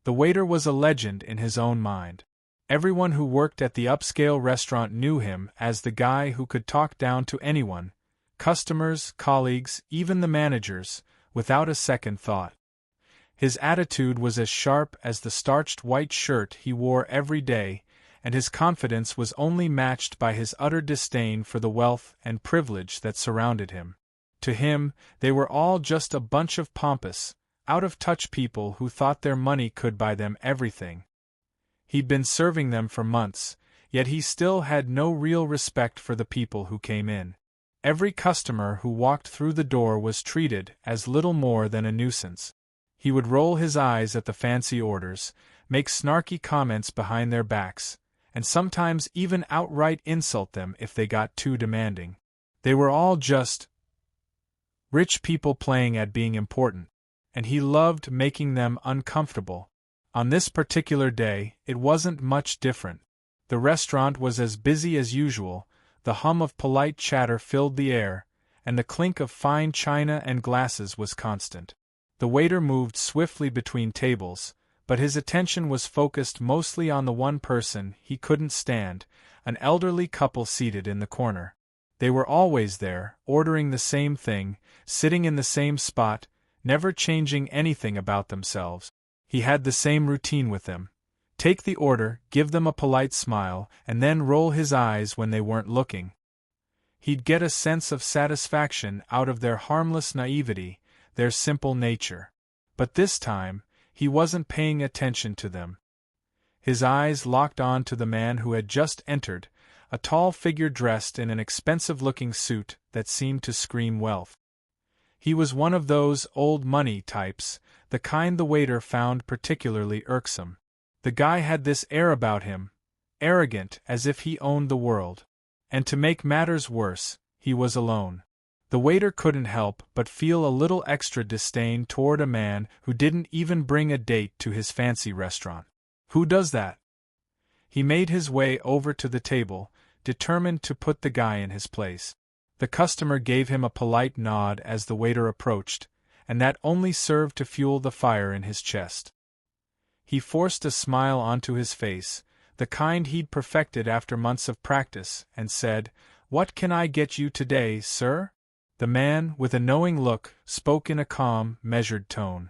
The waiter was a legend in his own mind. Everyone who worked at the upscale restaurant knew him as the guy who could talk down to anyone, customers, colleagues, even the managers, without a second thought. His attitude was as sharp as the starched white shirt he wore every day, and his confidence was only matched by his utter disdain for the wealth and privilege that surrounded him. To him, they were all just a bunch of pompous, out-of-touch people who thought their money could buy them everything. He'd been serving them for months, yet he still had no real respect for the people who came in. Every customer who walked through the door was treated as little more than a nuisance. He would roll his eyes at the fancy orders, make snarky comments behind their backs, and sometimes even outright insult them if they got too demanding. They were all just rich people playing at being important, and he loved making them uncomfortable. On this particular day, it wasn't much different. The restaurant was as busy as usual, the hum of polite chatter filled the air, and the clink of fine china and glasses was constant. The waiter moved swiftly between tables, but his attention was focused mostly on the one person he couldn't stand, an elderly couple seated in the corner. They were always there, ordering the same thing, sitting in the same spot, never changing anything about themselves. He had the same routine with them. Take the order, give them a polite smile, and then roll his eyes when they weren't looking. He'd get a sense of satisfaction out of their harmless naivety, their simple nature. But this time, he wasn't paying attention to them. His eyes locked on to the man who had just entered, a tall figure dressed in an expensive-looking suit that seemed to scream wealth. He was one of those old money types, the kind the waiter found particularly irksome. The guy had this air about him, arrogant as if he owned the world. And to make matters worse, he was alone. The waiter couldn't help but feel a little extra disdain toward a man who didn't even bring a date to his fancy restaurant. Who does that? He made his way over to the table, determined to put the guy in his place. The customer gave him a polite nod as the waiter approached, and that only served to fuel the fire in his chest. He forced a smile onto his face, the kind he'd perfected after months of practice, and said, "What can I get you today, sir?" The man, with a knowing look, spoke in a calm, measured tone.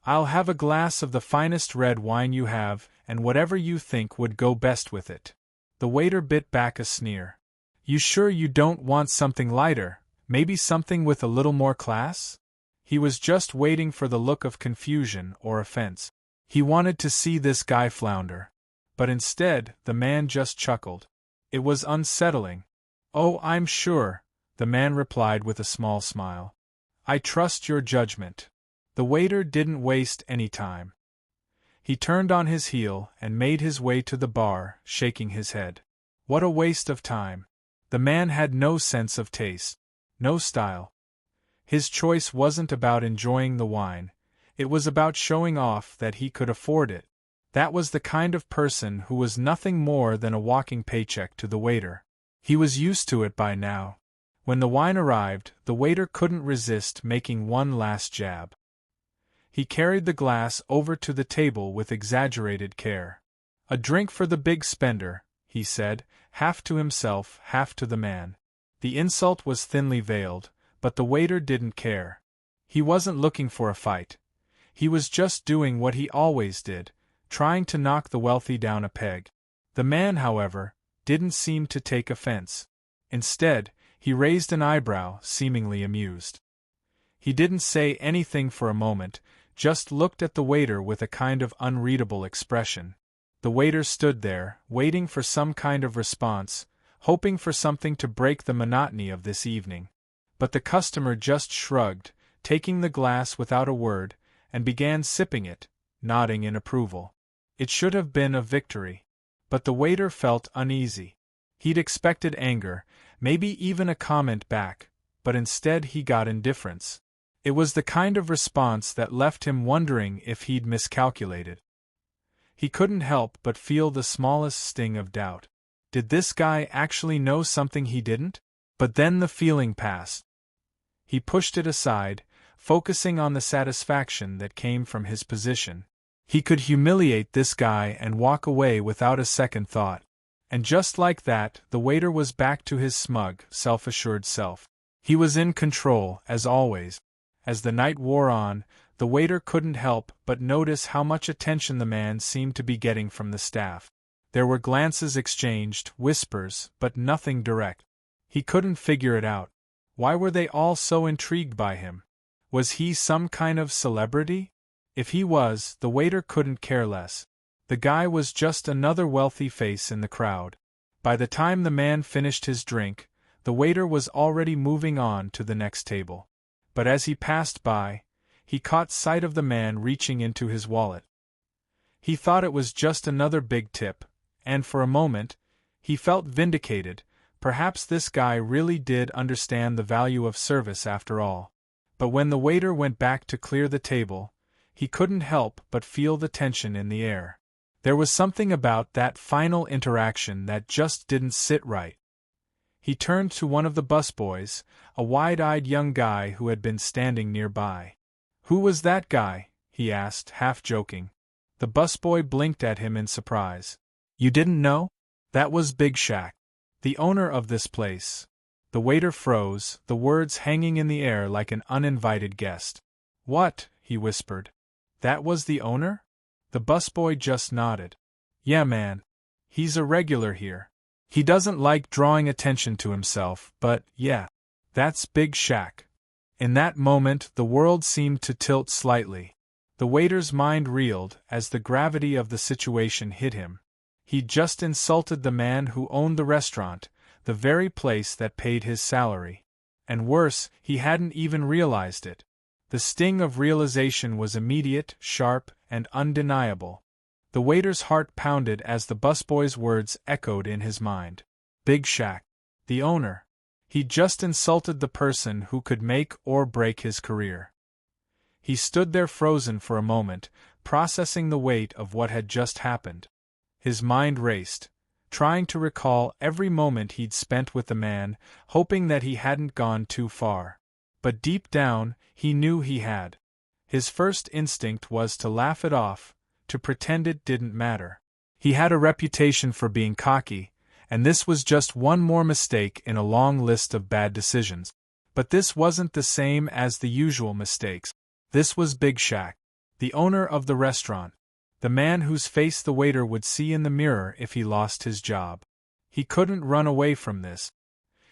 "I'll have a glass of the finest red wine you have, and whatever you think would go best with it." The waiter bit back a sneer. "You sure you don't want something lighter, maybe something with a little more class?" He was just waiting for the look of confusion or offense. He wanted to see this guy flounder. But instead, the man just chuckled. It was unsettling. "Oh, I'm sure," the man replied with a small smile. "I trust your judgment." The waiter didn't waste any time. He turned on his heel and made his way to the bar, shaking his head. What a waste of time. The man had no sense of taste, no style. His choice wasn't about enjoying the wine, it was about showing off that he could afford it. That was the kind of person who was nothing more than a walking paycheck to the waiter. He was used to it by now. When the wine arrived, the waiter couldn't resist making one last jab. He carried the glass over to the table with exaggerated care. "A drink for the big spender," he said, half to himself, half to the man. The insult was thinly veiled, but the waiter didn't care. He wasn't looking for a fight. He was just doing what he always did, trying to knock the wealthy down a peg. The man, however, didn't seem to take offense. Instead, he raised an eyebrow, seemingly amused. He didn't say anything for a moment, just looked at the waiter with a kind of unreadable expression. The waiter stood there, waiting for some kind of response, hoping for something to break the monotony of this evening. But the customer just shrugged, taking the glass without a word, and began sipping it, nodding in approval. It should have been a victory. But the waiter felt uneasy. He'd expected anger, maybe even a comment back, but instead he got indifference. It was the kind of response that left him wondering if he'd miscalculated. He couldn't help but feel the smallest sting of doubt. Did this guy actually know something he didn't? But then the feeling passed. He pushed it aside, focusing on the satisfaction that came from his position. He could humiliate this guy and walk away without a second thought. And just like that, the waiter was back to his smug, self-assured self. He was in control, as always. As the night wore on, the waiter couldn't help but notice how much attention the man seemed to be getting from the staff. There were glances exchanged, whispers, but nothing direct. He couldn't figure it out. Why were they all so intrigued by him? Was he some kind of celebrity? If he was, the waiter couldn't care less. The guy was just another wealthy face in the crowd. By the time the man finished his drink, the waiter was already moving on to the next table. But as he passed by, he caught sight of the man reaching into his wallet. He thought it was just another big tip, and for a moment, he felt vindicated. Perhaps this guy really did understand the value of service after all. But when the waiter went back to clear the table, he couldn't help but feel the tension in the air. There was something about that final interaction that just didn't sit right. He turned to one of the busboys, a wide-eyed young guy who had been standing nearby. "Who was that guy?" he asked, half joking. The busboy blinked at him in surprise. "You didn't know? That was Big Shaq, the owner of this place." The waiter froze, the words hanging in the air like an uninvited guest. "What?" he whispered. "That was the owner?" The busboy just nodded. "Yeah, man. He's a regular here. He doesn't like drawing attention to himself, but, yeah, that's Big Shaq." In that moment, the world seemed to tilt slightly. The waiter's mind reeled as the gravity of the situation hit him. He'd just insulted the man who owned the restaurant, the very place that paid his salary. And worse, he hadn't even realized it. The sting of realization was immediate, sharp, and undeniable. The waiter's heart pounded as the busboy's words echoed in his mind. Big Shaq, the owner. He'd just insulted the person who could make or break his career. He stood there frozen for a moment, processing the weight of what had just happened. His mind raced, trying to recall every moment he'd spent with the man, hoping that he hadn't gone too far. But deep down, he knew he had. His first instinct was to laugh it off, to pretend it didn't matter. He had a reputation for being cocky, and this was just one more mistake in a long list of bad decisions. But this wasn't the same as the usual mistakes. This was Big Shaq, the owner of the restaurant, the man whose face the waiter would see in the mirror if he lost his job. He couldn't run away from this.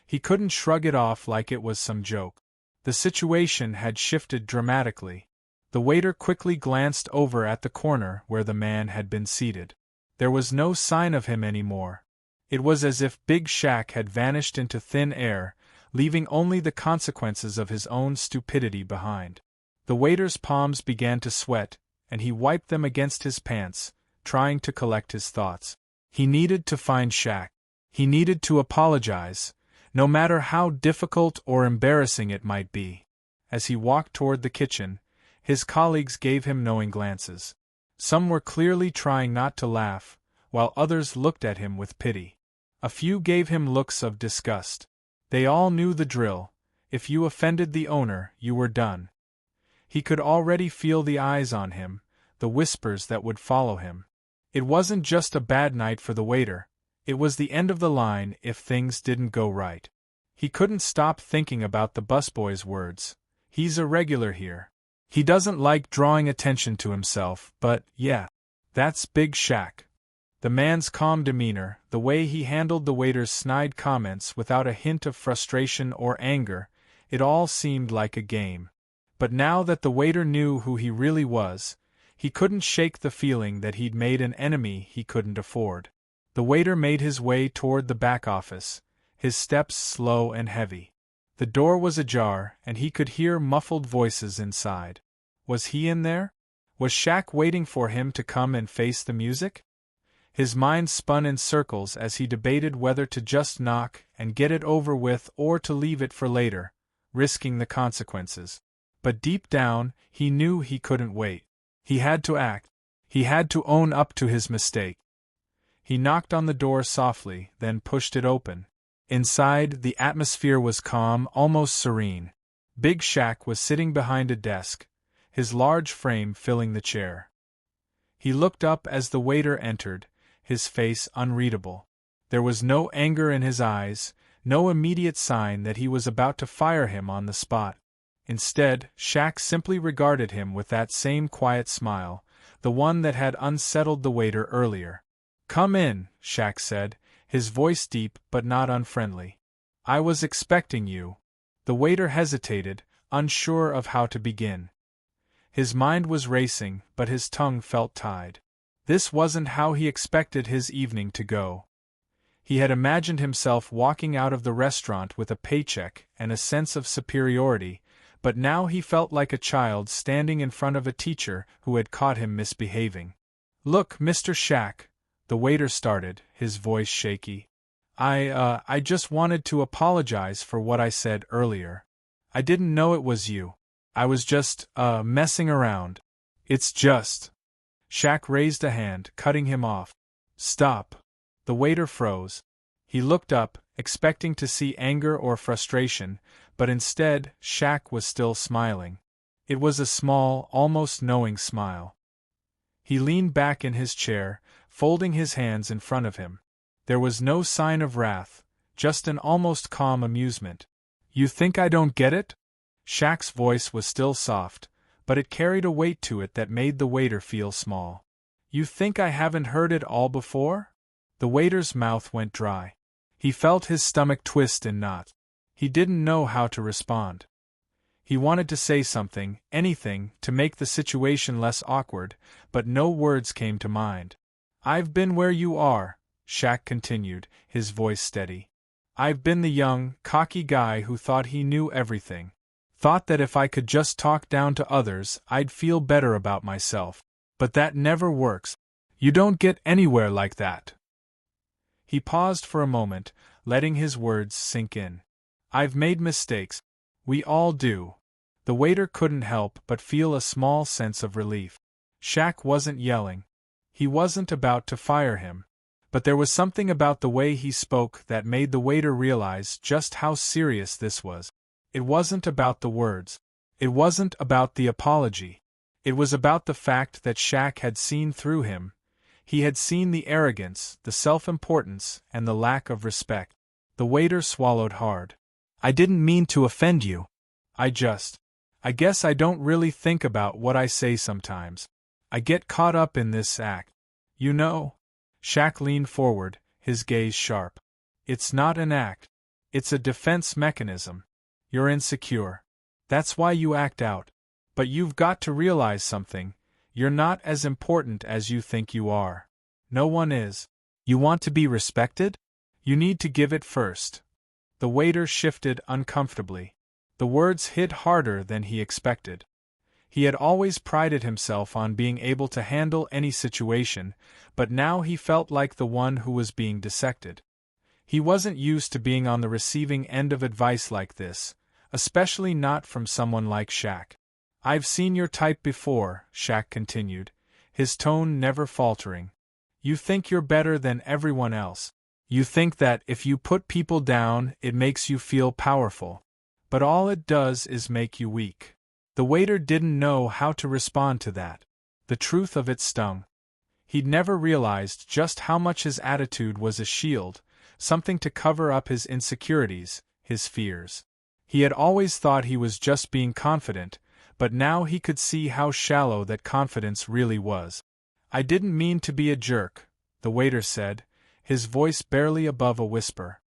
He couldn't shrug it off like it was some joke. The situation had shifted dramatically. The waiter quickly glanced over at the corner where the man had been seated. There was no sign of him anymore. It was as if Big Shaq had vanished into thin air, leaving only the consequences of his own stupidity behind. The waiter's palms began to sweat, and he wiped them against his pants, trying to collect his thoughts. He needed to find Shaq. He needed to apologize, no matter how difficult or embarrassing it might be. As he walked toward the kitchen, his colleagues gave him knowing glances. Some were clearly trying not to laugh, while others looked at him with pity. A few gave him looks of disgust. They all knew the drill. If you offended the owner, you were done. He could already feel the eyes on him, the whispers that would follow him. It wasn't just a bad night for the waiter, it was the end of the line if things didn't go right. He couldn't stop thinking about the busboy's words. He's a regular here. He doesn't like drawing attention to himself, but, yeah, that's Big Shaq. The man's calm demeanor, the way he handled the waiter's snide comments without a hint of frustration or anger, it all seemed like a game. But now that the waiter knew who he really was, he couldn't shake the feeling that he'd made an enemy he couldn't afford. The waiter made his way toward the back office, his steps slow and heavy. The door was ajar, and he could hear muffled voices inside. Was he in there? Was Shaq waiting for him to come and face the music? His mind spun in circles as he debated whether to just knock and get it over with or to leave it for later, risking the consequences. But deep down, he knew he couldn't wait. He had to act. He had to own up to his mistake. He knocked on the door softly, then pushed it open. Inside, the atmosphere was calm, almost serene. Big Shaq was sitting behind a desk, his large frame filling the chair. He looked up as the waiter entered, his face unreadable. There was no anger in his eyes, no immediate sign that he was about to fire him on the spot. Instead, Shaq simply regarded him with that same quiet smile, the one that had unsettled the waiter earlier. "Come in," Shaq said, his voice deep but not unfriendly. "I was expecting you." The waiter hesitated, unsure of how to begin. His mind was racing, but his tongue felt tied. This wasn't how he expected his evening to go. He had imagined himself walking out of the restaurant with a paycheck and a sense of superiority, but now he felt like a child standing in front of a teacher who had caught him misbehaving. "Look, Mr. Shaq," the waiter started, his voice shaky. I just wanted to apologize for what I said earlier. I didn't know it was you. I was just, messing around. It's just..." Shaq raised a hand, cutting him off. "Stop." The waiter froze. He looked up, expecting to see anger or frustration, but instead, Shaq was still smiling. It was a small, almost knowing smile. He leaned back in his chair, folding his hands in front of him. There was no sign of wrath, just an almost calm amusement. "You think I don't get it?" Shaq's voice was still soft, but it carried a weight to it that made the waiter feel small. "You think I haven't heard it all before?" The waiter's mouth went dry. He felt his stomach twist in knots. He didn't know how to respond. He wanted to say something, anything, to make the situation less awkward, but no words came to mind. "I've been where you are," Shaq continued, his voice steady. "I've been the young, cocky guy who thought he knew everything. Thought that if I could just talk down to others, I'd feel better about myself. But that never works. You don't get anywhere like that." He paused for a moment, letting his words sink in. "I've made mistakes. We all do." The waiter couldn't help but feel a small sense of relief. Shaq wasn't yelling. He wasn't about to fire him. But there was something about the way he spoke that made the waiter realize just how serious this was. It wasn't about the words. It wasn't about the apology. It was about the fact that Shaq had seen through him. He had seen the arrogance, the self-importance, and the lack of respect. The waiter swallowed hard. "I didn't mean to offend you. I guess I don't really think about what I say sometimes. I get caught up in this act. You know?" Shaq leaned forward, his gaze sharp. "It's not an act. It's a defense mechanism. You're insecure. That's why you act out. But you've got to realize something. You're not as important as you think you are. No one is. You want to be respected? You need to give it first." The waiter shifted uncomfortably. The words hit harder than he expected. He had always prided himself on being able to handle any situation, but now he felt like the one who was being dissected. He wasn't used to being on the receiving end of advice like this, especially not from someone like Shaq. "I've seen your type before," Shaq continued, his tone never faltering. "You think you're better than everyone else. You think that if you put people down, it makes you feel powerful. But all it does is make you weak." The waiter didn't know how to respond to that. The truth of it stung. He'd never realized just how much his attitude was a shield, something to cover up his insecurities, his fears. He had always thought he was just being confident, but now he could see how shallow that confidence really was. "I didn't mean to be a jerk," the waiter said, his voice barely above a whisper.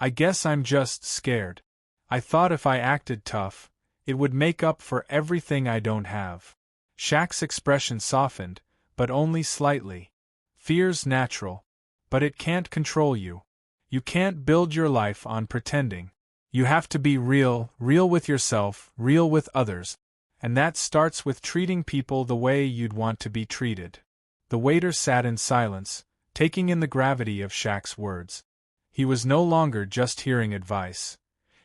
"I guess I'm just scared. I thought if I acted tough, it would make up for everything I don't have." Shaq's expression softened, but only slightly. "Fear's natural. But it can't control you. You can't build your life on pretending. You have to be real with yourself, real with others. And that starts with treating people the way you'd want to be treated." The waiter sat in silence, taking in the gravity of Shaq's words. He was no longer just hearing advice.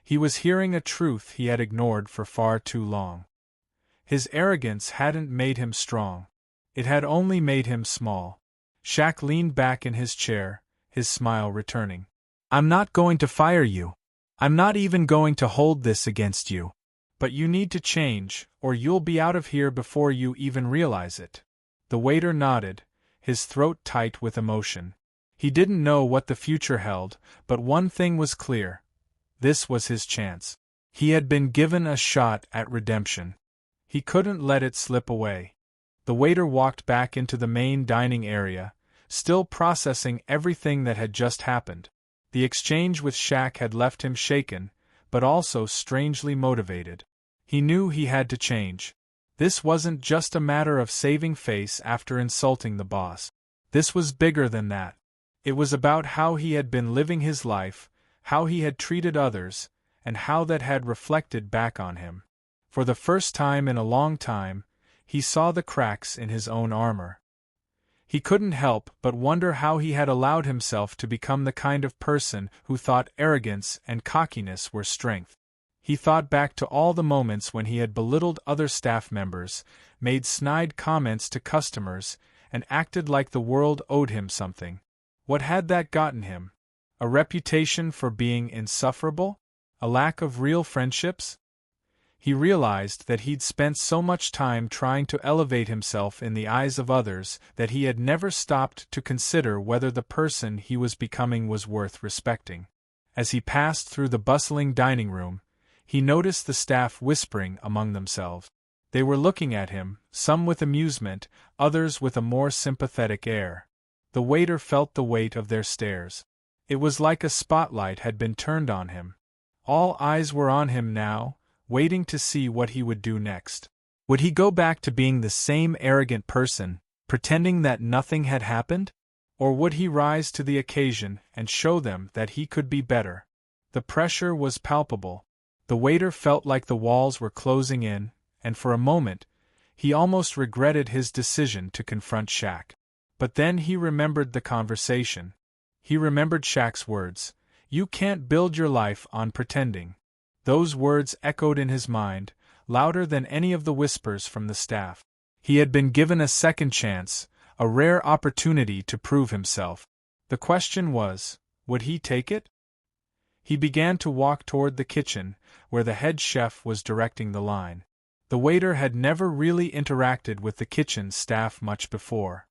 He was hearing a truth he had ignored for far too long. His arrogance hadn't made him strong. It had only made him small. Shaq leaned back in his chair, his smile returning. "I'm not going to fire you. I'm not even going to hold this against you. But you need to change, or you'll be out of here before you even realize it." The waiter nodded, his throat tight with emotion. He didn't know what the future held, but one thing was clear. This was his chance. He had been given a shot at redemption. He couldn't let it slip away. The waiter walked back into the main dining area, still processing everything that had just happened. The exchange with Shaq had left him shaken, but also strangely motivated. He knew he had to change. This wasn't just a matter of saving face after insulting the boss. This was bigger than that. It was about how he had been living his life, how he had treated others, and how that had reflected back on him. For the first time in a long time, he saw the cracks in his own armor. He couldn't help but wonder how he had allowed himself to become the kind of person who thought arrogance and cockiness were strength. He thought back to all the moments when he had belittled other staff members, made snide comments to customers, and acted like the world owed him something. What had that gotten him? A reputation for being insufferable? A lack of real friendships? He realized that he'd spent so much time trying to elevate himself in the eyes of others that he had never stopped to consider whether the person he was becoming was worth respecting. As he passed through the bustling dining room, he noticed the staff whispering among themselves. They were looking at him, some with amusement, others with a more sympathetic air. The waiter felt the weight of their stares. It was like a spotlight had been turned on him. All eyes were on him now, waiting to see what he would do next. Would he go back to being the same arrogant person, pretending that nothing had happened? Or would he rise to the occasion and show them that he could be better? The pressure was palpable. The waiter felt like the walls were closing in, and for a moment, he almost regretted his decision to confront Shaq. But then he remembered the conversation. He remembered Shaq's words, "You can't build your life on pretending." Those words echoed in his mind, louder than any of the whispers from the staff. He had been given a second chance, a rare opportunity to prove himself. The question was, would he take it? He began to walk toward the kitchen, where the head chef was directing the line. The waiter had never really interacted with the kitchen staff much before.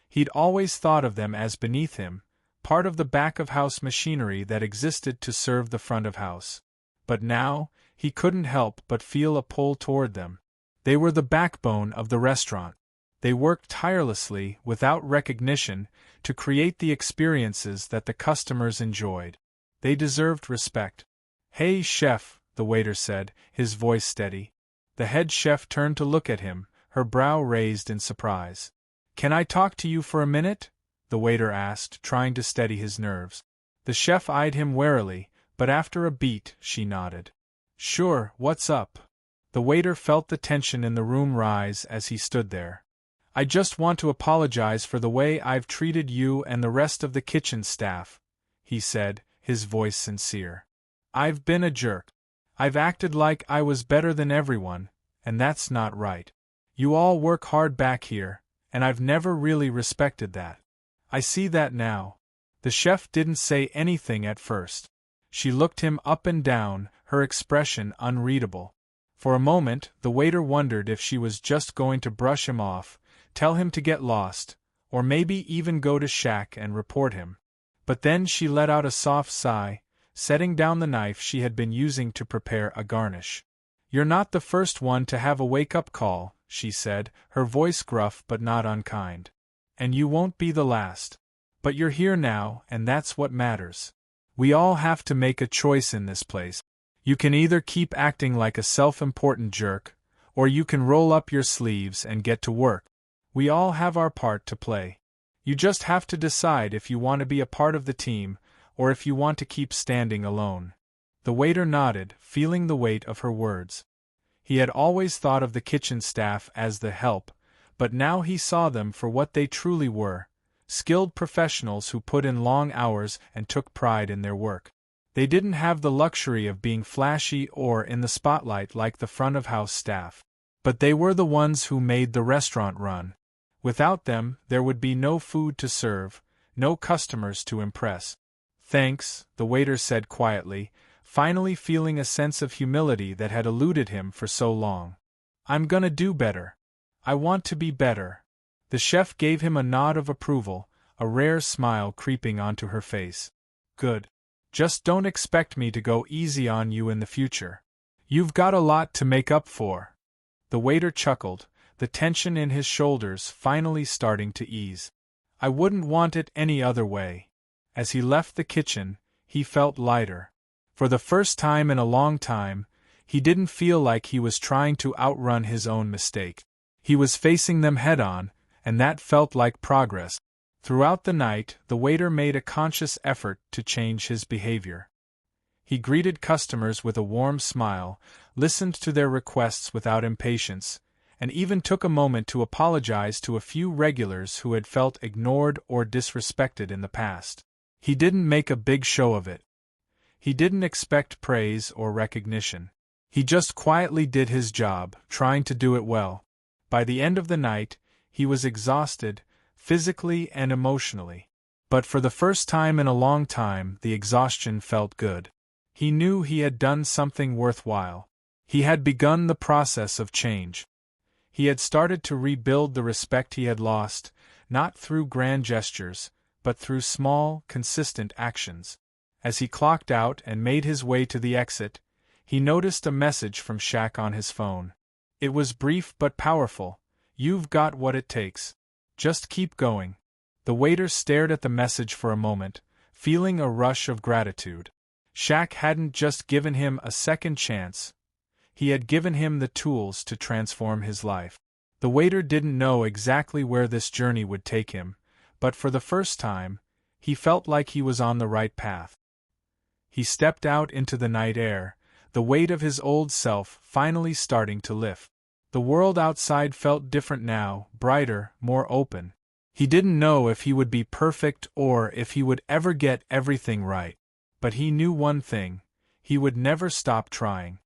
He'd always thought of them as beneath him, part of the back-of-house machinery that existed to serve the front-of-house. But now, he couldn't help but feel a pull toward them. They were the backbone of the restaurant. They worked tirelessly, without recognition, to create the experiences that the customers enjoyed. They deserved respect. "Hey, chef," the waiter said, his voice steady. The head chef turned to look at him, her brow raised in surprise. "Can I talk to you for a minute?" the waiter asked, trying to steady his nerves. The chef eyed him warily, but after a beat, she nodded. "Sure, what's up?" The waiter felt the tension in the room rise as he stood there. "I just want to apologize for the way I've treated you and the rest of the kitchen staff," he said, his voice sincere. "I've been a jerk. I've acted like I was better than everyone, and that's not right. You all work hard back here, and I've never really respected that. I see that now." The chef didn't say anything at first. She looked him up and down, her expression unreadable. For a moment, the waiter wondered if she was just going to brush him off, tell him to get lost, or maybe even go to Shaq and report him. But then she let out a soft sigh, setting down the knife she had been using to prepare a garnish. "You're not the first one to have a wake-up call," she said, her voice gruff but not unkind. "And you won't be the last. But you're here now, and that's what matters. We all have to make a choice in this place. You can either keep acting like a self-important jerk, or you can roll up your sleeves and get to work. We all have our part to play. You just have to decide if you want to be a part of the team, or if you want to keep standing alone." The waiter nodded, feeling the weight of her words. He had always thought of the kitchen staff as the help, but now he saw them for what they truly were. Skilled professionals who put in long hours and took pride in their work. They didn't have the luxury of being flashy or in the spotlight like the front-of-house staff. But they were the ones who made the restaurant run. Without them, there would be no food to serve, no customers to impress. "Thanks," the waiter said quietly, finally feeling a sense of humility that had eluded him for so long. "I'm gonna do better. I want to be better." The chef gave him a nod of approval, a rare smile creeping onto her face. Good. Just don't expect me to go easy on you in the future. You've got a lot to make up for. The waiter chuckled, the tension in his shoulders finally starting to ease. I wouldn't want it any other way. As he left the kitchen, he felt lighter. For the first time in a long time, he didn't feel like he was trying to outrun his own mistake. He was facing them head-on, and that felt like progress. Throughout the night, the waiter made a conscious effort to change his behavior. He greeted customers with a warm smile, listened to their requests without impatience, and even took a moment to apologize to a few regulars who had felt ignored or disrespected in the past. He didn't make a big show of it. He didn't expect praise or recognition. He just quietly did his job, trying to do it well. By the end of the night, he was exhausted, physically and emotionally. But for the first time in a long time, the exhaustion felt good. He knew he had done something worthwhile. He had begun the process of change. He had started to rebuild the respect he had lost, not through grand gestures, but through small, consistent actions. As he clocked out and made his way to the exit, he noticed a message from Shaq on his phone. It was brief but powerful. You've got what it takes. Just keep going. The waiter stared at the message for a moment, feeling a rush of gratitude. Shaq hadn't just given him a second chance. He had given him the tools to transform his life. The waiter didn't know exactly where this journey would take him, but for the first time, he felt like he was on the right path. He stepped out into the night air, the weight of his old self finally starting to lift. The world outside felt different now, brighter, more open. He didn't know if he would be perfect or if he would ever get everything right. But he knew one thing: he would never stop trying.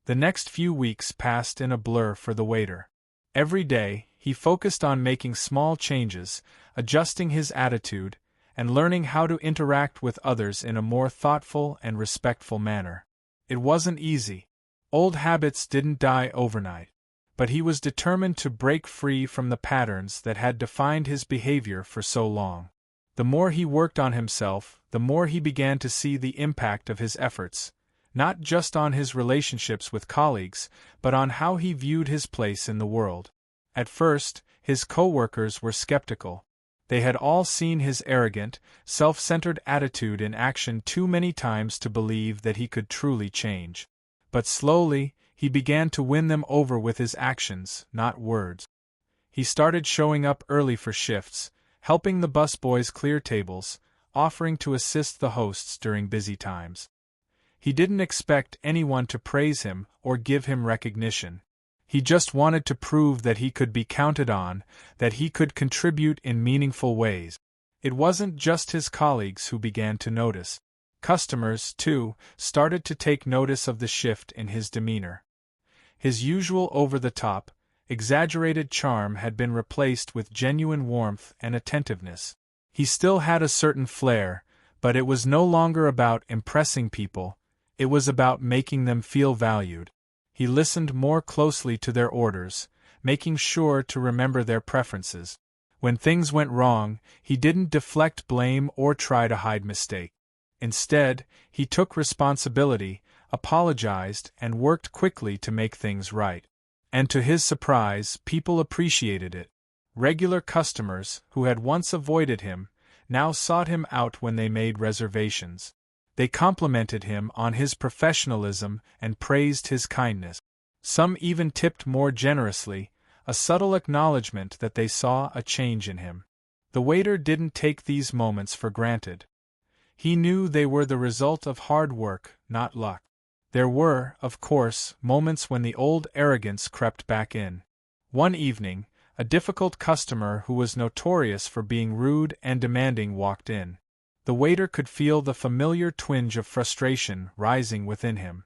The next few weeks passed in a blur for the waiter. Every day, he focused on making small changes, adjusting his attitude, and learning how to interact with others in a more thoughtful and respectful manner. It wasn't easy. Old habits didn't die overnight. But he was determined to break free from the patterns that had defined his behavior for so long. The more he worked on himself, the more he began to see the impact of his efforts, not just on his relationships with colleagues, but on how he viewed his place in the world. At first, his co-workers were skeptical. They had all seen his arrogant, self-centered attitude in action too many times to believe that he could truly change. But slowly, he began to win them over with his actions, not words. He started showing up early for shifts, helping the busboys clear tables, offering to assist the hosts during busy times. He didn't expect anyone to praise him or give him recognition. He just wanted to prove that he could be counted on, that he could contribute in meaningful ways. It wasn't just his colleagues who began to notice. Customers, too, started to take notice of the shift in his demeanor. His usual over-the-top, exaggerated charm had been replaced with genuine warmth and attentiveness. He still had a certain flair, but it was no longer about impressing people, it was about making them feel valued. He listened more closely to their orders, making sure to remember their preferences. When things went wrong, he didn't deflect blame or try to hide mistake. Instead, he took responsibility, apologized, and worked quickly to make things right. And to his surprise, people appreciated it. Regular customers, who had once avoided him, now sought him out when they made reservations. They complimented him on his professionalism and praised his kindness. Some even tipped more generously, a subtle acknowledgement that they saw a change in him. The waiter didn't take these moments for granted. He knew they were the result of hard work, not luck. There were, of course, moments when the old arrogance crept back in. One evening, a difficult customer who was notorious for being rude and demanding walked in. The waiter could feel the familiar twinge of frustration rising within him.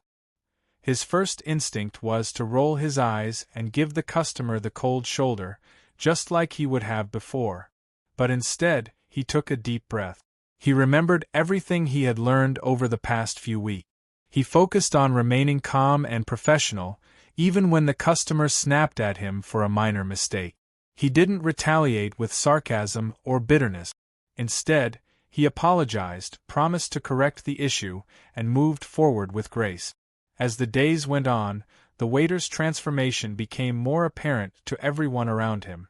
His first instinct was to roll his eyes and give the customer the cold shoulder, just like he would have before. But instead, he took a deep breath. He remembered everything he had learned over the past few weeks. He focused on remaining calm and professional, even when the customer snapped at him for a minor mistake. He didn't retaliate with sarcasm or bitterness. Instead, he apologized, promised to correct the issue, and moved forward with grace. As the days went on, the waiter's transformation became more apparent to everyone around him.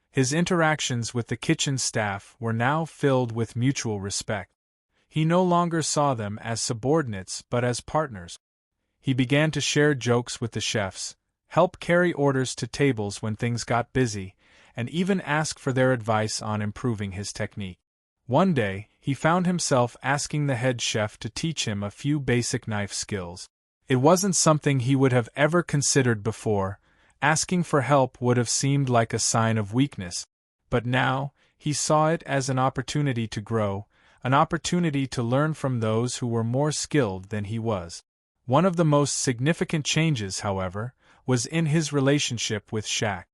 His interactions with the kitchen staff were now filled with mutual respect. He no longer saw them as subordinates but as partners. He began to share jokes with the chefs, help carry orders to tables when things got busy, and even ask for their advice on improving his technique. One day, he found himself asking the head chef to teach him a few basic knife skills. It wasn't something he would have ever considered before. Asking for help would have seemed like a sign of weakness. But now, he saw it as an opportunity to grow, an opportunity to learn from those who were more skilled than he was. One of the most significant changes, however, was in his relationship with Shaq.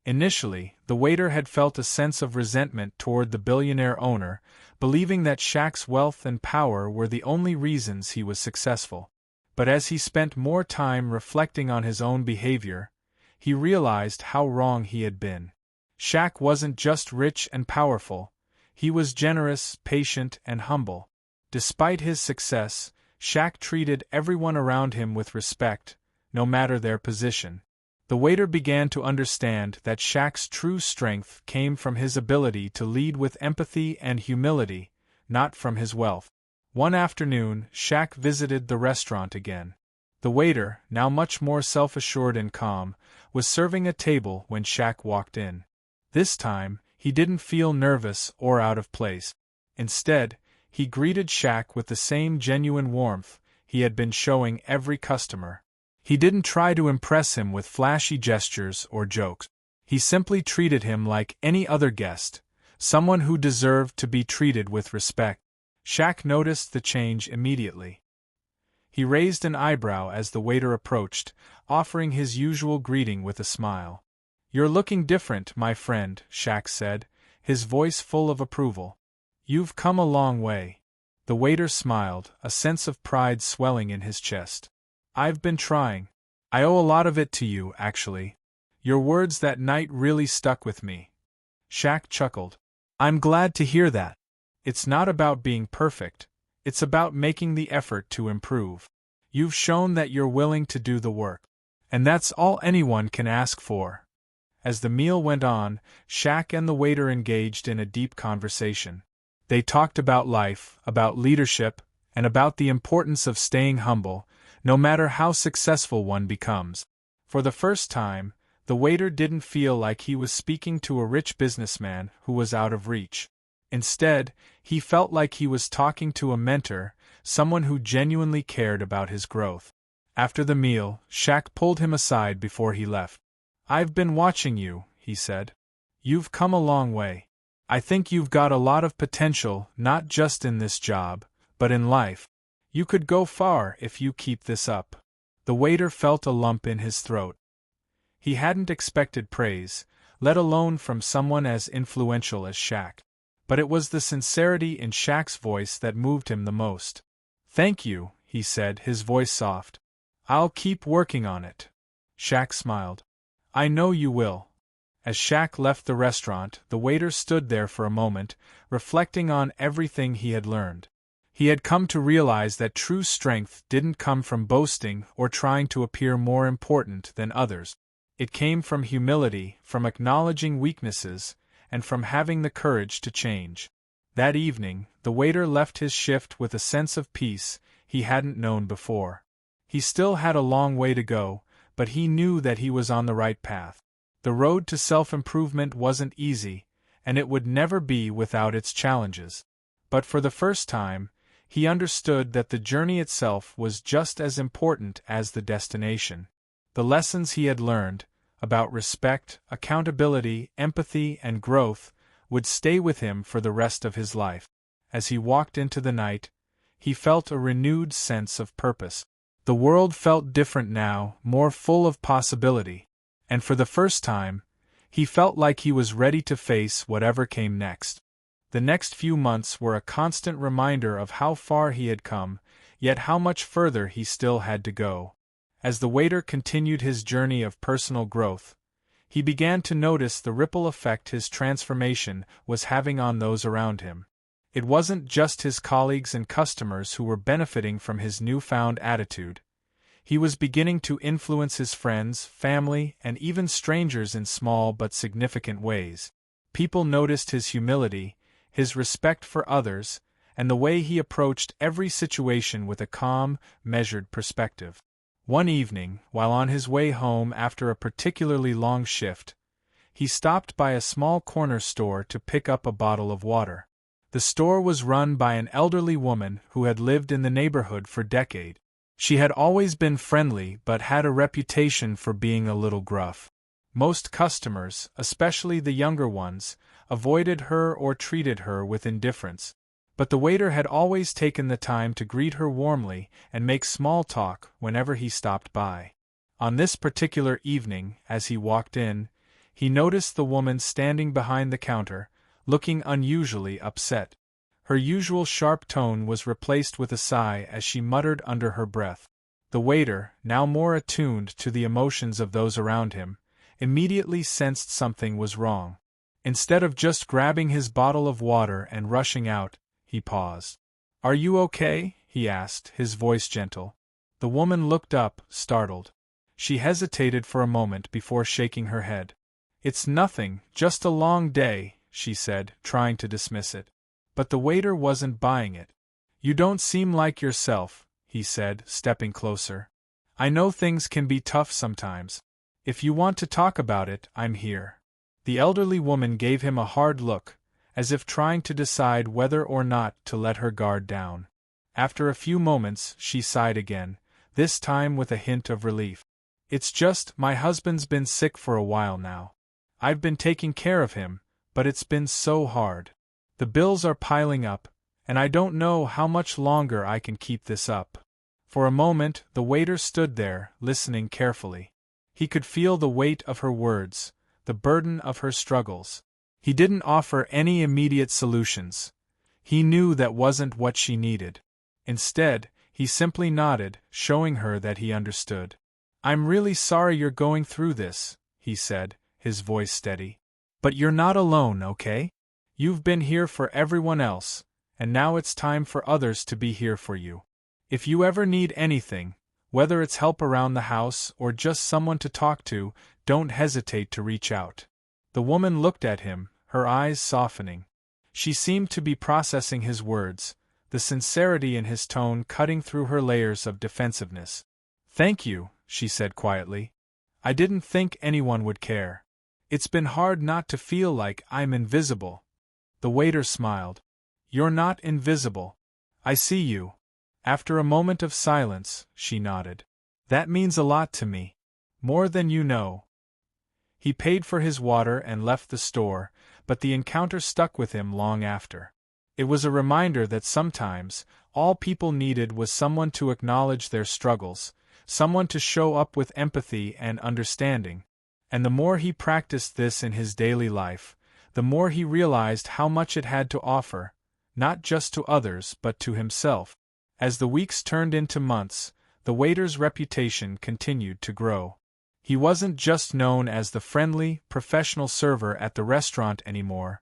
Initially, the waiter had felt a sense of resentment toward the billionaire owner, believing that Shaq's wealth and power were the only reasons he was successful. But as he spent more time reflecting on his own behavior, he realized how wrong he had been. Shaq wasn't just rich and powerful, he was generous, patient, and humble. Despite his success, Shaq treated everyone around him with respect, no matter their position. The waiter began to understand that Shaq's true strength came from his ability to lead with empathy and humility, not from his wealth. One afternoon, Shaq visited the restaurant again. The waiter, now much more self-assured and calm, was serving a table when Shaq walked in. This time, he didn't feel nervous or out of place. Instead, he greeted Shaq with the same genuine warmth he had been showing every customer. He didn't try to impress him with flashy gestures or jokes. He simply treated him like any other guest, someone who deserved to be treated with respect. Shaq noticed the change immediately. He raised an eyebrow as the waiter approached, offering his usual greeting with a smile. "You're looking different, my friend," Shaq said, his voice full of approval. "You've come a long way." The waiter smiled, a sense of pride swelling in his chest. "I've been trying. I owe a lot of it to you, actually. Your words that night really stuck with me." Shaq chuckled. "I'm glad to hear that. It's not about being perfect, it's about making the effort to improve. You've shown that you're willing to do the work. And that's all anyone can ask for." As the meal went on, Shaq and the waiter engaged in a deep conversation. They talked about life, about leadership, and about the importance of staying humble, no matter how successful one becomes. For the first time, the waiter didn't feel like he was speaking to a rich businessman who was out of reach. Instead, he felt like he was talking to a mentor, someone who genuinely cared about his growth. After the meal, Shaq pulled him aside before he left. "I've been watching you," he said. "You've come a long way. I think you've got a lot of potential, not just in this job, but in life. You could go far if you keep this up." The waiter felt a lump in his throat. He hadn't expected praise, let alone from someone as influential as Shaq. But it was the sincerity in Shaq's voice that moved him the most. "Thank you," he said, his voice soft. "I'll keep working on it." Shaq smiled. "I know you will." As Shaq left the restaurant, the waiter stood there for a moment, reflecting on everything he had learned. He had come to realize that true strength didn't come from boasting or trying to appear more important than others. It came from humility, from acknowledging weaknesses, and from having the courage to change. That evening, the waiter left his shift with a sense of peace he hadn't known before. He still had a long way to go, but he knew that he was on the right path. The road to self-improvement wasn't easy, and it would never be without its challenges. But for the first time, he understood that the journey itself was just as important as the destination. The lessons he had learned, about respect, accountability, empathy, and growth, would stay with him for the rest of his life. As he walked into the night, he felt a renewed sense of purpose. The world felt different now, more full of possibility. And for the first time, he felt like he was ready to face whatever came next. The next few months were a constant reminder of how far he had come, yet how much further he still had to go. As the waiter continued his journey of personal growth, He began to notice the ripple effect his transformation was having on those around him. It wasn't just his colleagues and customers who were benefiting from his newfound attitude. He was beginning to influence his friends, family, and even strangers in small but significant ways. People noticed his humility, his respect for others, and the way he approached every situation with a calm, measured perspective. One evening, while on his way home after a particularly long shift, he stopped by a small corner store to pick up a bottle of water. The store was run by an elderly woman who had lived in the neighborhood for decades. She had always been friendly but had a reputation for being a little gruff. Most customers, especially the younger ones, avoided her or treated her with indifference. But the waiter had always taken the time to greet her warmly and make small talk whenever he stopped by. On this particular evening, as he walked in, he noticed the woman standing behind the counter, looking unusually upset. Her usual sharp tone was replaced with a sigh as she muttered under her breath. The waiter, now more attuned to the emotions of those around him, immediately sensed something was wrong. Instead of just grabbing his bottle of water and rushing out, he paused. "Are you okay?" he asked, his voice gentle. The woman looked up, startled. She hesitated for a moment before shaking her head. "It's nothing, just a long day," she said, trying to dismiss it. But the waiter wasn't buying it. "You don't seem like yourself," he said, stepping closer. "I know things can be tough sometimes. If you want to talk about it, I'm here." The elderly woman gave him a hard look, as if trying to decide whether or not to let her guard down. After a few moments, she sighed again, this time with a hint of relief. "It's just, my husband's been sick for a while now. I've been taking care of him, but it's been so hard. The bills are piling up, and I don't know how much longer I can keep this up." For a moment, the waiter stood there, listening carefully. He could feel the weight of her words, the burden of her struggles. He didn't offer any immediate solutions. He knew that wasn't what she needed. Instead, he simply nodded, showing her that he understood. "I'm really sorry you're going through this," he said, his voice steady. "But you're not alone, okay? You've been here for everyone else, and now it's time for others to be here for you. If you ever need anything, whether it's help around the house or just someone to talk to, don't hesitate to reach out." The woman looked at him, her eyes softening. She seemed to be processing his words, the sincerity in his tone cutting through her layers of defensiveness. "Thank you," she said quietly. "I didn't think anyone would care. It's been hard not to feel like I'm invisible." The waiter smiled. "You're not invisible. I see you." After a moment of silence, she nodded. "That means a lot to me. More than you know." He paid for his water and left the store, but the encounter stuck with him long after. It was a reminder that sometimes, all people needed was someone to acknowledge their struggles, someone to show up with empathy and understanding. And the more he practiced this in his daily life, the more he realized how much it had to offer, not just to others but to himself. As the weeks turned into months, the waiter's reputation continued to grow. He wasn't just known as the friendly, professional server at the restaurant anymore.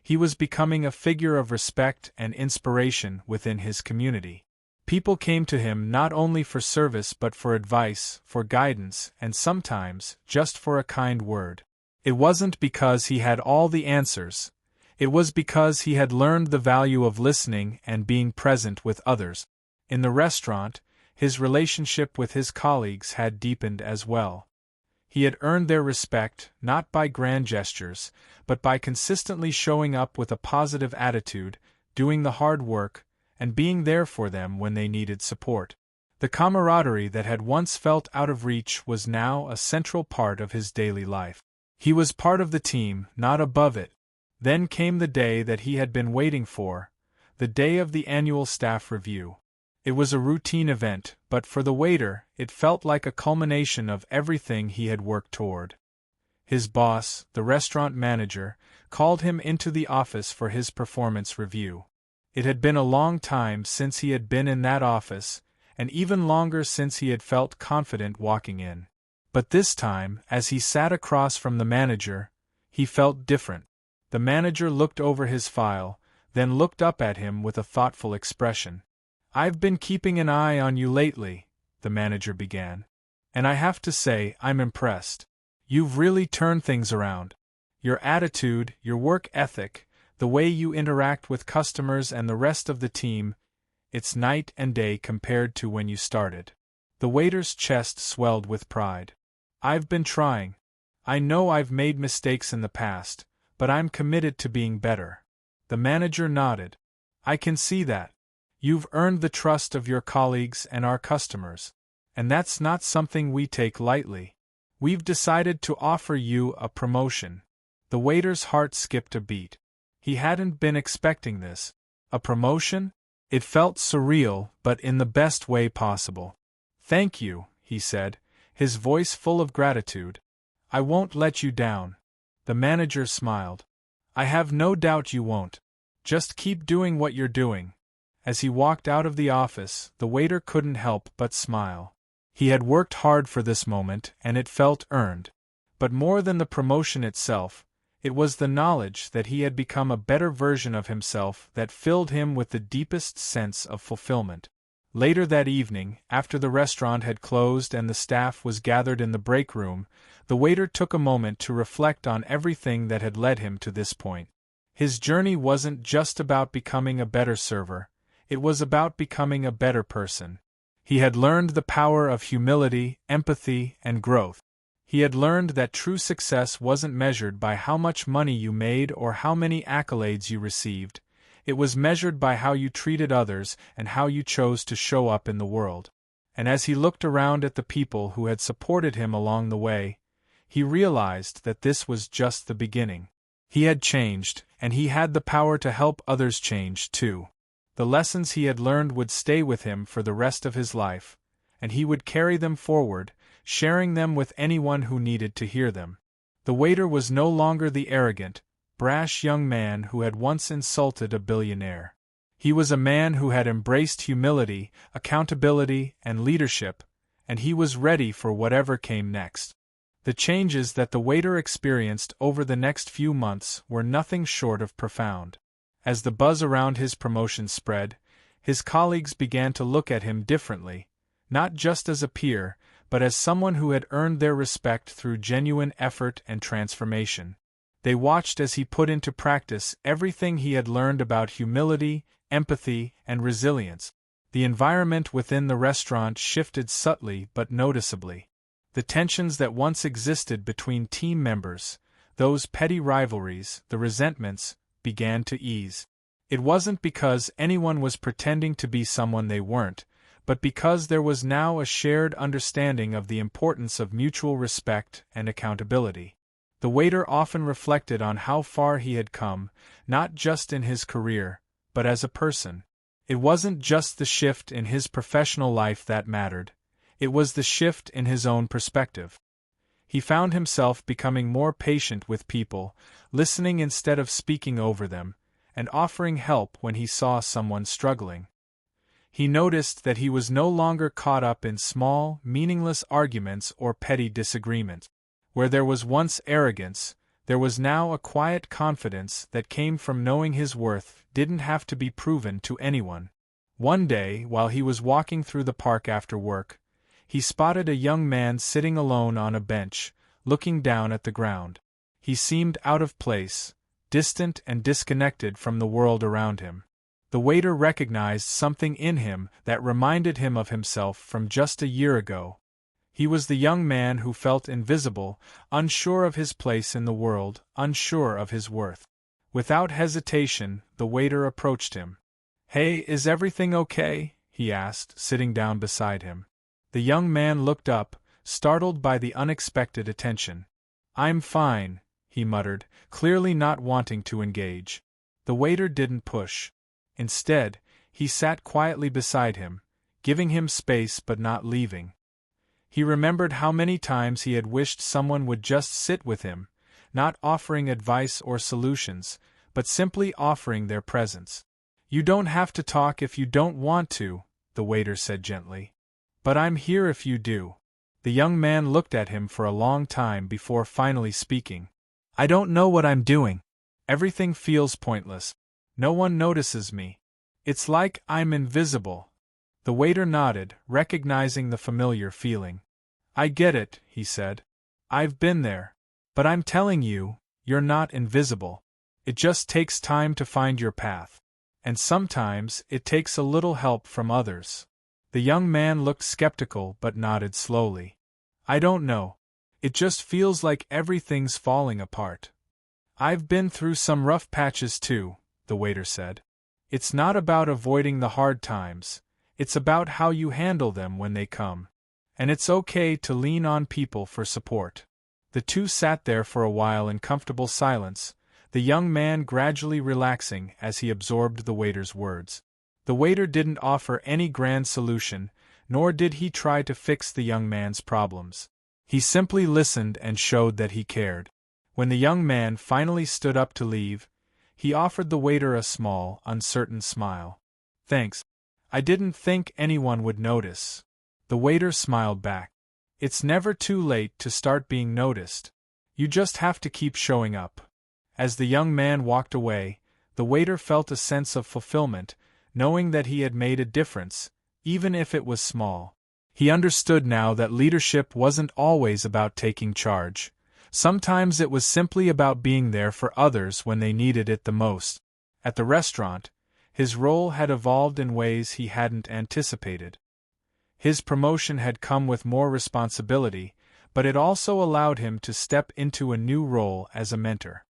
He was becoming a figure of respect and inspiration within his community. People came to him not only for service but for advice, for guidance, and sometimes just for a kind word. It wasn't because he had all the answers. It was because he had learned the value of listening and being present with others. In the restaurant, his relationship with his colleagues had deepened as well. He had earned their respect, not by grand gestures, but by consistently showing up with a positive attitude, doing the hard work, and being there for them when they needed support. The camaraderie that had once felt out of reach was now a central part of his daily life. He was part of the team, not above it. Then came the day that he had been waiting for, the day of the annual staff review. It was a routine event, but for the waiter, it felt like a culmination of everything he had worked toward. His boss, the restaurant manager, called him into the office for his performance review. It had been a long time since he had been in that office, and even longer since he had felt confident walking in. But this time, as he sat across from the manager, he felt different. The manager looked over his file, then looked up at him with a thoughtful expression. "I've been keeping an eye on you lately," the manager began. "And I have to say, I'm impressed. You've really turned things around. Your attitude, your work ethic, the way you interact with customers and the rest of the team, it's night and day compared to when you started." The waiter's chest swelled with pride. "I've been trying. I know I've made mistakes in the past, but I'm committed to being better." The manager nodded. "I can see that. You've earned the trust of your colleagues and our customers. And that's not something we take lightly. We've decided to offer you a promotion." The waiter's heart skipped a beat. He hadn't been expecting this. A promotion? It felt surreal, but in the best way possible. "Thank you," he said, his voice full of gratitude. "I won't let you down." The manager smiled. "I have no doubt you won't. Just keep doing what you're doing." As he walked out of the office, the waiter couldn't help but smile. He had worked hard for this moment, and it felt earned. But more than the promotion itself, it was the knowledge that he had become a better version of himself that filled him with the deepest sense of fulfillment. Later that evening, after the restaurant had closed and the staff was gathered in the break room, the waiter took a moment to reflect on everything that had led him to this point. His journey wasn't just about becoming a better server, it was about becoming a better person. He had learned the power of humility, empathy, and growth. He had learned that true success wasn't measured by how much money you made or how many accolades you received. It was measured by how you treated others and how you chose to show up in the world. And as he looked around at the people who had supported him along the way, he realized that this was just the beginning. He had changed, and he had the power to help others change too. The lessons he had learned would stay with him for the rest of his life, and he would carry them forward, sharing them with anyone who needed to hear them. The waiter was no longer the arrogant, brash young man who had once insulted a billionaire. He was a man who had embraced humility, accountability, and leadership, and he was ready for whatever came next. The changes that the waiter experienced over the next few months were nothing short of profound. As the buzz around his promotion spread, his colleagues began to look at him differently, not just as a peer, but as someone who had earned their respect through genuine effort and transformation. They watched as he put into practice everything he had learned about humility, empathy, and resilience. The environment within the restaurant shifted subtly but noticeably. The tensions that once existed between team members, those petty rivalries, the resentments, began to ease. It wasn't because anyone was pretending to be someone they weren't, but because there was now a shared understanding of the importance of mutual respect and accountability. The waiter often reflected on how far he had come, not just in his career, but as a person. It wasn't just the shift in his professional life that mattered, it was the shift in his own perspective. He found himself becoming more patient with people, listening instead of speaking over them, and offering help when he saw someone struggling. He noticed that he was no longer caught up in small, meaningless arguments or petty disagreements. Where there was once arrogance, there was now a quiet confidence that came from knowing his worth didn't have to be proven to anyone. One day, while he was walking through the park after work, he spotted a young man sitting alone on a bench, looking down at the ground. He seemed out of place, distant and disconnected from the world around him. The waiter recognized something in him that reminded him of himself from just a year ago. He was the young man who felt invisible, unsure of his place in the world, unsure of his worth. Without hesitation, the waiter approached him. "Hey, is everything okay?" he asked, sitting down beside him. The young man looked up, startled by the unexpected attention. "I'm fine," he muttered, clearly not wanting to engage. The waiter didn't push. Instead, he sat quietly beside him, giving him space but not leaving. He remembered how many times he had wished someone would just sit with him, not offering advice or solutions, but simply offering their presence. "You don't have to talk if you don't want to," the waiter said gently. "But I'm here if you do." The young man looked at him for a long time before finally speaking. I don't know what I'm doing. Everything feels pointless. No one notices me. It's like I'm invisible. The waiter nodded, recognizing the familiar feeling. I get it, he said. I've been there. But I'm telling you, you're not invisible. It just takes time to find your path. And sometimes it takes a little help from others. The young man looked skeptical but nodded slowly. I don't know. It just feels like everything's falling apart. I've been through some rough patches too, the waiter said. It's not about avoiding the hard times, it's about how you handle them when they come. And it's okay to lean on people for support. The two sat there for a while in comfortable silence, the young man gradually relaxing as he absorbed the waiter's words. The waiter didn't offer any grand solution, nor did he try to fix the young man's problems. He simply listened and showed that he cared. When the young man finally stood up to leave, he offered the waiter a small, uncertain smile. Thanks. I didn't think anyone would notice. The waiter smiled back. It's never too late to start being noticed. You just have to keep showing up. As the young man walked away, the waiter felt a sense of fulfillment, knowing that he had made a difference, even if it was small. He understood now that leadership wasn't always about taking charge. Sometimes it was simply about being there for others when they needed it the most. At the restaurant, his role had evolved in ways he hadn't anticipated. His promotion had come with more responsibility, but it also allowed him to step into a new role as a mentor.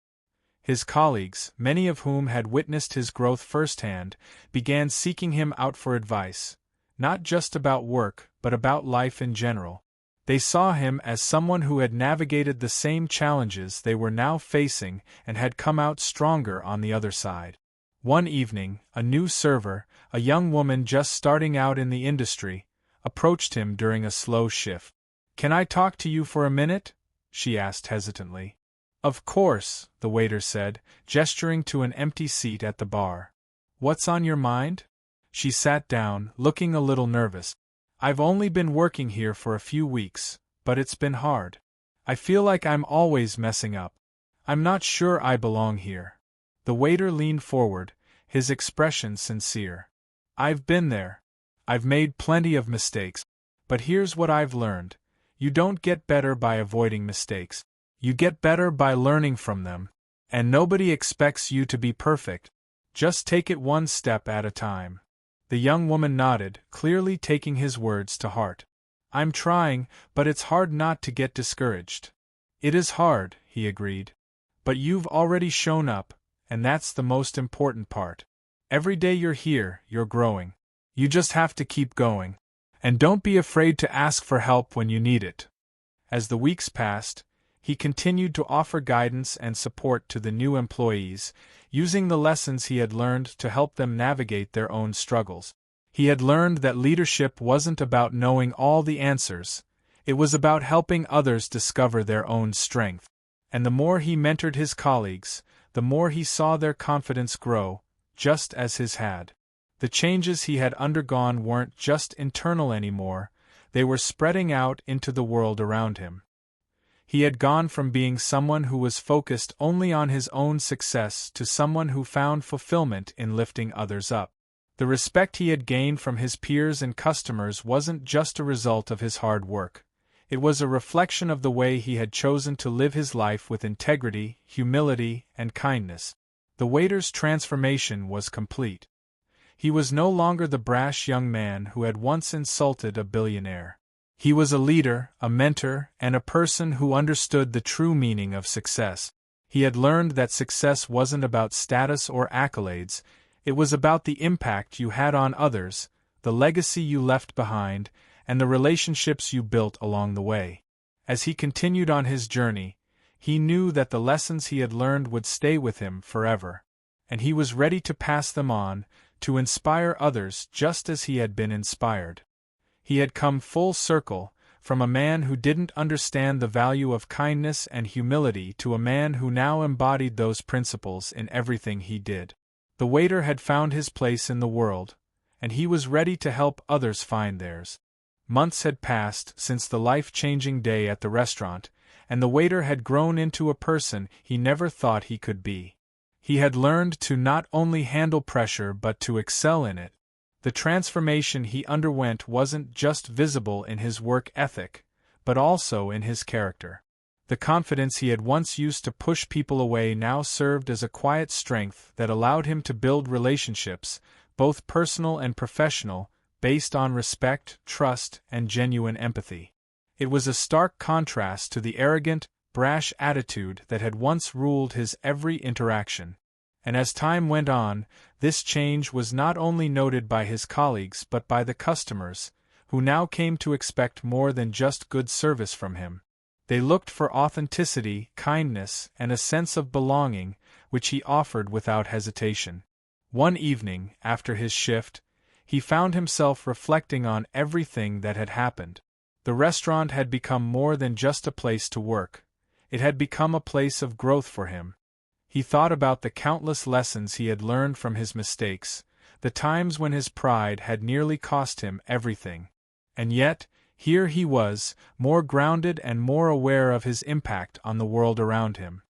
His colleagues, many of whom had witnessed his growth firsthand, began seeking him out for advice, not just about work, but about life in general. They saw him as someone who had navigated the same challenges they were now facing and had come out stronger on the other side. One evening, a new server, a young woman just starting out in the industry, approached him during a slow shift. "Can I talk to you for a minute?" she asked hesitantly. "Of course," the waiter said, gesturing to an empty seat at the bar. "What's on your mind?" She sat down, looking a little nervous. "I've only been working here for a few weeks, but it's been hard. I feel like I'm always messing up. I'm not sure I belong here." The waiter leaned forward, his expression sincere. "I've been there. I've made plenty of mistakes. But here's what I've learned. You don't get better by avoiding mistakes. You get better by learning from them. And nobody expects you to be perfect. Just take it one step at a time." The young woman nodded, clearly taking his words to heart. "I'm trying, but it's hard not to get discouraged." "It is hard," he agreed. "But you've already shown up, and that's the most important part. Every day you're here, you're growing. You just have to keep going. And don't be afraid to ask for help when you need it." As the weeks passed, he continued to offer guidance and support to the new employees, using the lessons he had learned to help them navigate their own struggles. He had learned that leadership wasn't about knowing all the answers, it was about helping others discover their own strength. And the more he mentored his colleagues, the more he saw their confidence grow, just as his had. The changes he had undergone weren't just internal anymore, they were spreading out into the world around him. He had gone from being someone who was focused only on his own success to someone who found fulfillment in lifting others up. The respect he had gained from his peers and customers wasn't just a result of his hard work. It was a reflection of the way he had chosen to live his life with integrity, humility, and kindness. The waiter's transformation was complete. He was no longer the brash young man who had once insulted a billionaire. He was a leader, a mentor, and a person who understood the true meaning of success. He had learned that success wasn't about status or accolades, it was about the impact you had on others, the legacy you left behind, and the relationships you built along the way. As he continued on his journey, he knew that the lessons he had learned would stay with him forever, and he was ready to pass them on, to inspire others just as he had been inspired. He had come full circle, from a man who didn't understand the value of kindness and humility to a man who now embodied those principles in everything he did. The waiter had found his place in the world, and he was ready to help others find theirs. Months had passed since the life-changing day at the restaurant, and the waiter had grown into a person he never thought he could be. He had learned to not only handle pressure but to excel in it. The transformation he underwent wasn't just visible in his work ethic, but also in his character. The confidence he had once used to push people away now served as a quiet strength that allowed him to build relationships, both personal and professional, based on respect, trust, and genuine empathy. It was a stark contrast to the arrogant, brash attitude that had once ruled his every interaction. And as time went on, this change was not only noted by his colleagues but by the customers, who now came to expect more than just good service from him. They looked for authenticity, kindness, and a sense of belonging, which he offered without hesitation. One evening, after his shift, he found himself reflecting on everything that had happened. The restaurant had become more than just a place to work. It had become a place of growth for him. He thought about the countless lessons he had learned from his mistakes, the times when his pride had nearly cost him everything. And yet, here he was, more grounded and more aware of his impact on the world around him.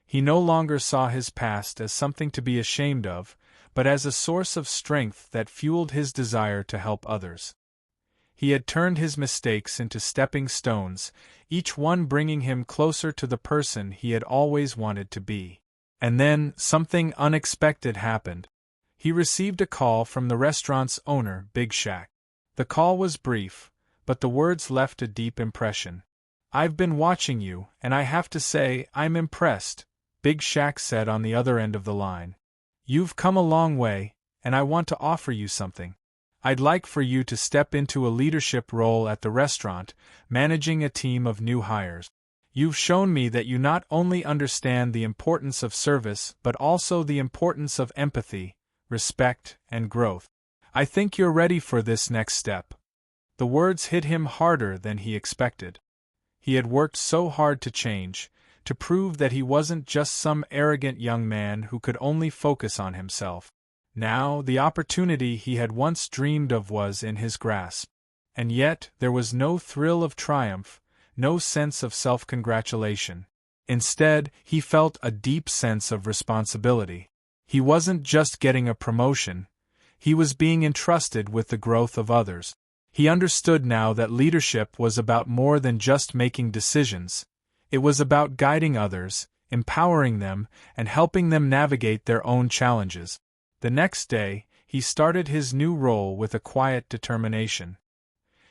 He no longer saw his past as something to be ashamed of, but as a source of strength that fueled his desire to help others. He had turned his mistakes into stepping stones, each one bringing him closer to the person he had always wanted to be. And then, something unexpected happened. He received a call from the restaurant's owner, Big Shaq. The call was brief, but the words left a deep impression. "I've been watching you, and I have to say, I'm impressed," Big Shaq said on the other end of the line. "You've come a long way, and I want to offer you something. I'd like for you to step into a leadership role at the restaurant, managing a team of new hires. You've shown me that you not only understand the importance of service but also the importance of empathy, respect, and growth. I think you're ready for this next step." The words hit him harder than he expected. He had worked so hard to change, to prove that he wasn't just some arrogant young man who could only focus on himself. Now, the opportunity he had once dreamed of was in his grasp. And yet, there was no thrill of triumph, no sense of self-congratulation. Instead, he felt a deep sense of responsibility. He wasn't just getting a promotion, he was being entrusted with the growth of others. He understood now that leadership was about more than just making decisions. It was about guiding others, empowering them, and helping them navigate their own challenges. The next day, he started his new role with a quiet determination.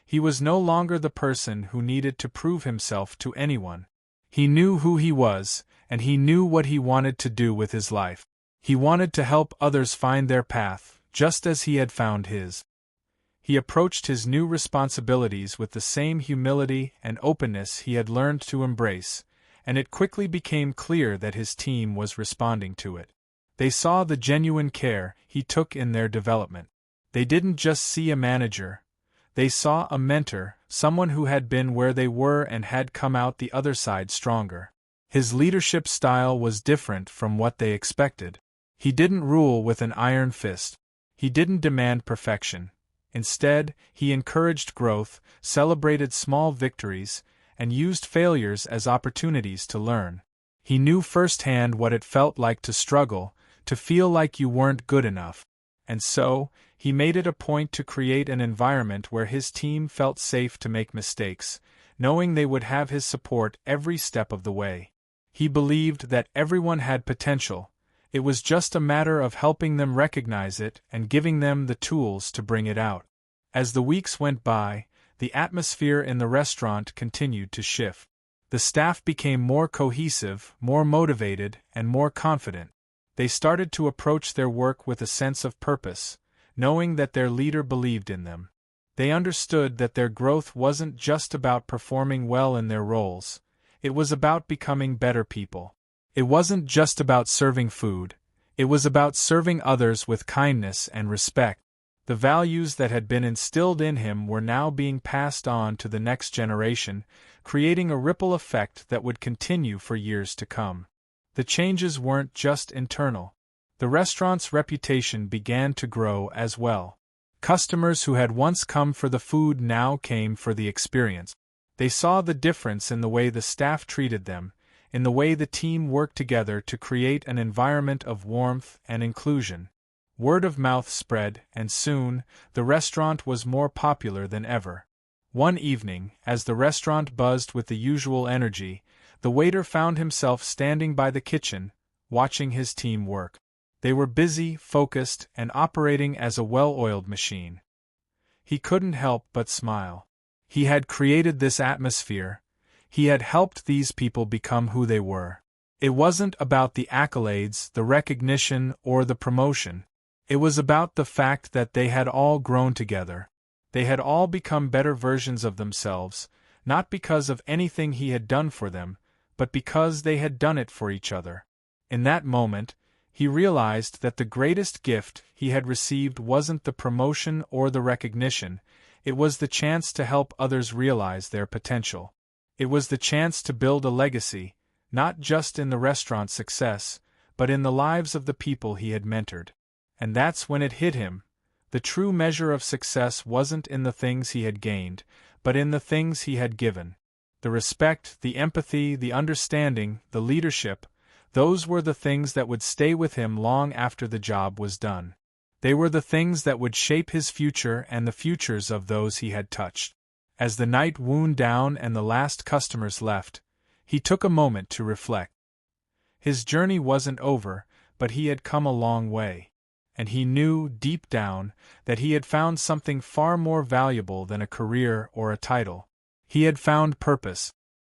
He was no longer the person who needed to prove himself to anyone. He knew who he was, and he knew what he wanted to do with his life. He wanted to help others find their path, just as he had found his. He approached his new responsibilities with the same humility and openness he had learned to embrace, and it quickly became clear that his team was responding to it. They saw the genuine care he took in their development. They didn't just see a manager. They saw a mentor, someone who had been where they were and had come out the other side stronger. His leadership style was different from what they expected. He didn't rule with an iron fist. He didn't demand perfection. Instead, he encouraged growth, celebrated small victories, and used failures as opportunities to learn. He knew firsthand what it felt like to struggle, to feel like you weren't good enough. And so, he made it a point to create an environment where his team felt safe to make mistakes, knowing they would have his support every step of the way. He believed that everyone had potential. It was just a matter of helping them recognize it and giving them the tools to bring it out. As the weeks went by, the atmosphere in the restaurant continued to shift. The staff became more cohesive, more motivated, and more confident. They started to approach their work with a sense of purpose, knowing that their leader believed in them. They understood that their growth wasn't just about performing well in their roles, it was about becoming better people. It wasn't just about serving food, it was about serving others with kindness and respect. The values that had been instilled in him were now being passed on to the next generation, creating a ripple effect that would continue for years to come. The changes weren't just internal. The restaurant's reputation began to grow as well. Customers who had once come for the food now came for the experience. They saw the difference in the way the staff treated them, in the way the team worked together to create an environment of warmth and inclusion. Word of mouth spread, and soon, the restaurant was more popular than ever. One evening, as the restaurant buzzed with the usual energy, the waiter found himself standing by the kitchen, watching his team work. They were busy, focused, and operating as a well-oiled machine. He couldn't help but smile. He had created this atmosphere. He had helped these people become who they were. It wasn't about the accolades, the recognition, or the promotion. It was about the fact that they had all grown together. They had all become better versions of themselves, not because of anything he had done for them, but because they had done it for each other. In that moment, he realized that the greatest gift he had received wasn't the promotion or the recognition, it was the chance to help others realize their potential. It was the chance to build a legacy, not just in the restaurant's success, but in the lives of the people he had mentored. And that's when it hit him. The true measure of success wasn't in the things he had gained, but in the things he had given. The respect, the empathy, the understanding, the leadership, those were the things that would stay with him long after the job was done. They were the things that would shape his future and the futures of those he had touched. As the night wound down and the last customers left, he took a moment to reflect. His journey wasn't over, but he had come a long way. And he knew, deep down, that he had found something far more valuable than a career or a title. He had found purpose.